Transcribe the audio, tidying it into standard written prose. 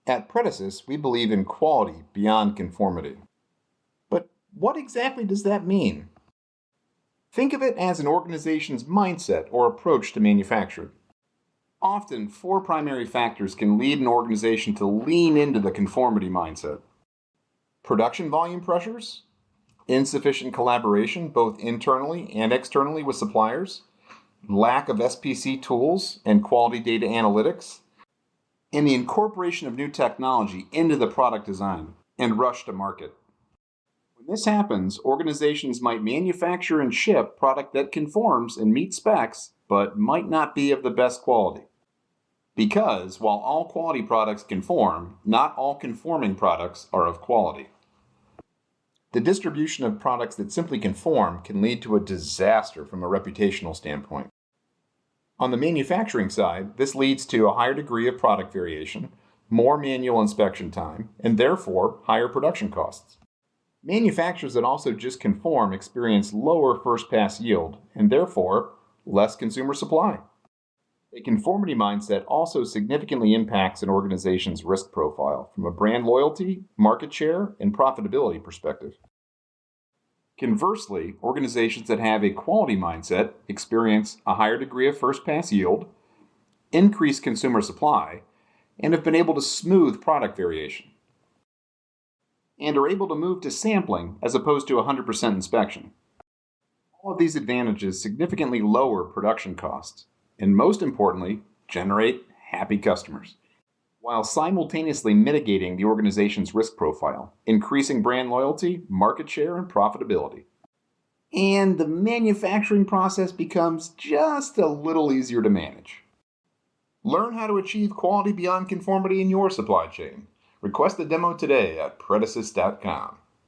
At Predisys, we believe in quality beyond conformity. But what exactly does that mean? Think of it as an organization's mindset or approach to manufacturing. Often, four primary factors can lead an organization to lean into the conformity mindset. Production volume pressures, insufficient collaboration both internally and externally with suppliers, lack of SPC tools and quality data analytics, and the incorporation of new technology into the product design and rush to market. When this happens, organizations might manufacture and ship product that conforms and meets specs, but might not be of the best quality. Because while all quality products conform, not all conforming products are of quality. The distribution of products that simply conform can lead to a disaster from a reputational standpoint. On the manufacturing side, this leads to a higher degree of product variation, more manual inspection time, and therefore higher production costs. Manufacturers that also just conform experience lower first-pass yield, and therefore less consumer supply. A conformity mindset also significantly impacts an organization's risk profile from a brand loyalty, market share, and profitability perspective. Conversely, organizations that have a quality mindset experience a higher degree of first-pass yield, increased consumer supply, and have been able to smooth product variation, and are able to move to sampling as opposed to 100% inspection. All of these advantages significantly lower production costs, and most importantly, generate happy customers, while simultaneously mitigating the organization's risk profile, increasing brand loyalty, market share, and profitability. And the manufacturing process becomes just a little easier to manage. Learn how to achieve quality beyond conformity in your supply chain. Request a demo today at Predisys.com.